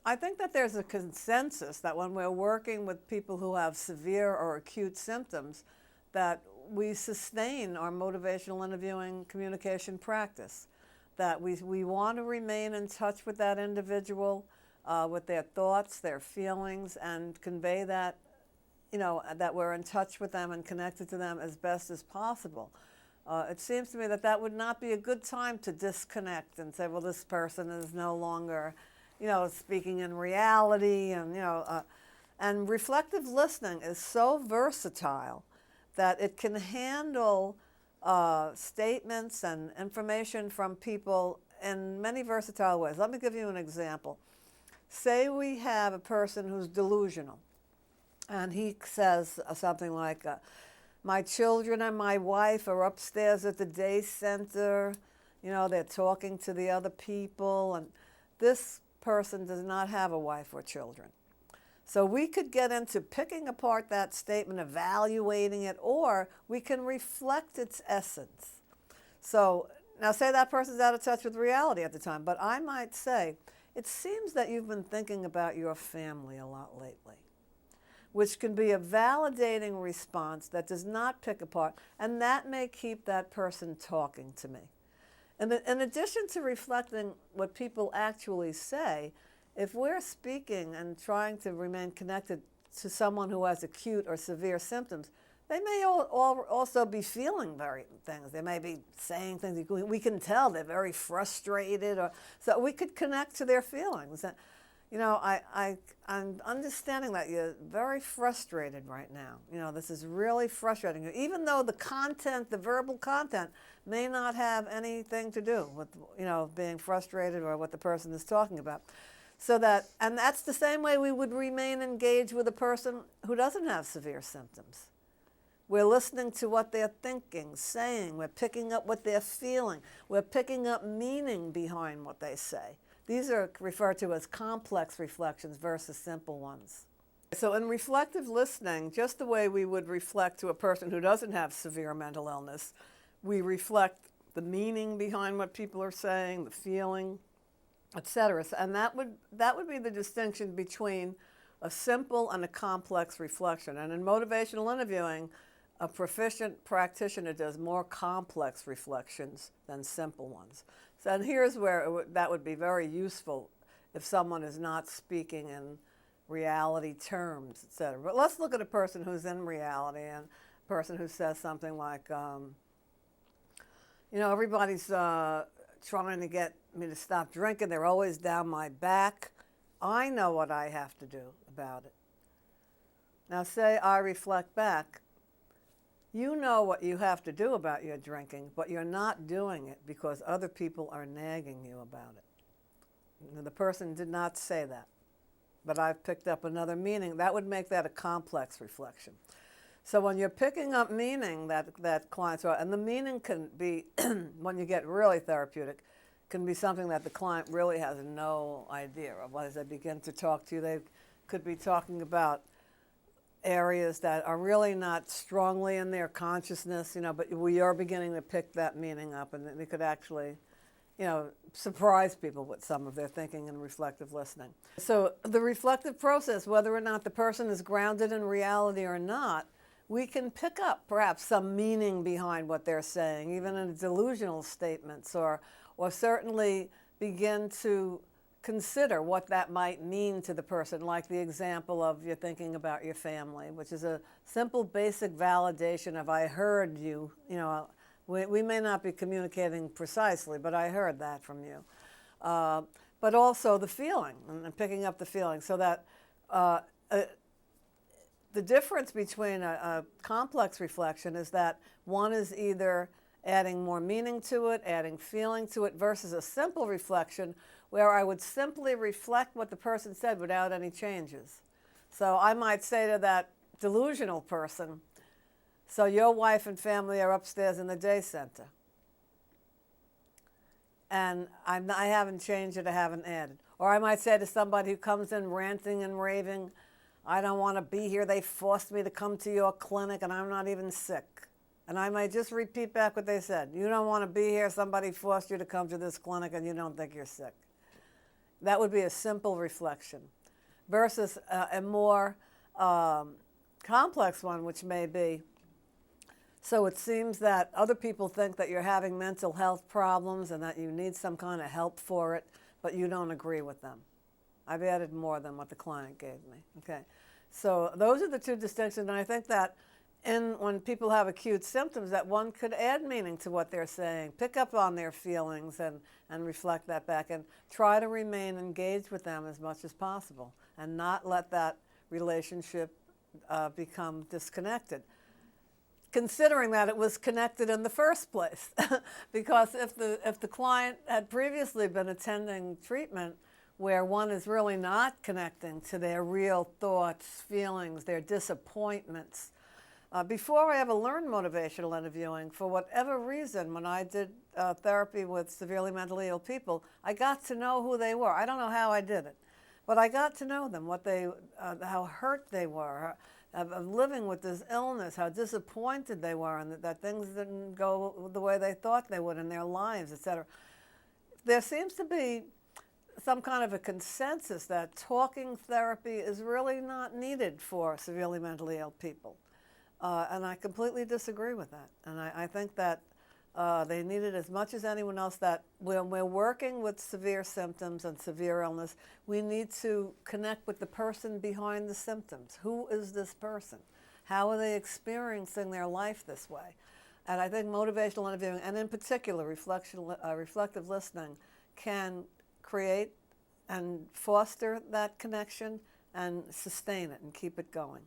I think that there's a consensus that when we're working with people who have severe or acute symptoms, that we sustain our motivational interviewing communication practice, that we want to remain in touch with that individual, with their thoughts, their feelings, and convey that, that we're in touch with them and connected to them as best as possible. It seems to me that that would not be a good time to disconnect and say, well, this person is no longer, speaking in reality, and reflective listening is so versatile that it can handle statements and information from people in many versatile ways. Let me give you an example. Say we have a person who's delusional, and he says something like, my children and my wife are upstairs at the day center, they're talking to the other people, and this person does not have a wife or children. So we could get into picking apart that statement, evaluating it, or we can reflect its essence. So now say that person's out of touch with reality at the time, but I might say, it seems that you've been thinking about your family a lot lately, which can be a validating response that does not pick apart, and that may keep that person talking to me. And in addition to reflecting what people actually say, if we're speaking and trying to remain connected to someone who has acute or severe symptoms, they may also be feeling things. They may be saying things. We can tell they're very frustrated, so we could connect to their feelings. I'm understanding that you're very frustrated right now. This is really frustrating you, even though the content, the verbal content, may not have anything to do with, being frustrated or what the person is talking about. And that's the same way we would remain engaged with a person who doesn't have severe symptoms. We're listening to what they're thinking, saying. We're picking up what they're feeling. We're picking up meaning behind what they say. These are referred to as complex reflections versus simple ones. So in reflective listening, just the way we would reflect to a person who doesn't have severe mental illness, we reflect the meaning behind what people are saying, the feeling, etc. And that would be the distinction between a simple and a complex reflection. And in motivational interviewing, a proficient practitioner does more complex reflections than simple ones. And here's where that would be very useful if someone is not speaking in reality terms, etc. But let's look at a person who's in reality, and a person who says something like, everybody's trying to get me to stop drinking. They're always down my back. I know what I have to do about it. Now say I reflect back. You know what you have to do about your drinking, but you're not doing it because other people are nagging you about it. The person did not say that, but I've picked up another meaning. That would make that a complex reflection. So when you're picking up meaning that clients are, and the meaning can be, when you get really therapeutic, can be something that the client really has no idea of. As they begin to talk to you, they could be talking about areas that are really not strongly in their consciousness, but we are beginning to pick that meaning up, and they could actually, surprise people with some of their thinking and reflective listening. So the reflective process, whether or not the person is grounded in reality or not, we can pick up perhaps some meaning behind what they're saying, even in delusional statements, or certainly begin to consider what that might mean to the person, like the example of you're thinking about your family, which is a simple, basic validation of I heard you. We may not be communicating precisely, but I heard that from you. But also the feeling, and picking up the feeling, so that the difference between a complex reflection is that one is either adding more meaning to it, adding feeling to it, versus a simple reflection where I would simply reflect what the person said without any changes. So I might say to that delusional person, so your wife and family are upstairs in the day center. And I haven't changed it, I haven't added. Or I might say to somebody who comes in ranting and raving, I don't want to be here, they forced me to come to your clinic and I'm not even sick. And I might just repeat back what they said. You don't want to be here, somebody forced you to come to this clinic and you don't think you're sick. That would be a simple reflection versus a more complex one, which may be, so it seems that other people think that you're having mental health problems and that you need some kind of help for it, but you don't agree with them. I've added more than what the client gave me. Okay, so those are the two distinctions, and I think that when people have acute symptoms, that one could add meaning to what they're saying, pick up on their feelings and reflect that back, and try to remain engaged with them as much as possible and not let that relationship become disconnected, considering that it was connected in the first place. Because if the client had previously been attending treatment where one is really not connecting to their real thoughts, feelings, their disappointments. Before I ever learned motivational interviewing, for whatever reason, when I did therapy with severely mentally ill people, I got to know who they were. I don't know how I did it, but I got to know them, how hurt they were, of living with this illness, how disappointed they were, and that things didn't go the way they thought they would in their lives, etc. There seems to be some kind of a consensus that talking therapy is really not needed for severely mentally ill people. And I completely disagree with that. And I think that they need it as much as anyone else, that when we're working with severe symptoms and severe illness, we need to connect with the person behind the symptoms. Who is this person? How are they experiencing their life this way? And I think motivational interviewing, and in particular reflective listening, can create and foster that connection and sustain it and keep it going.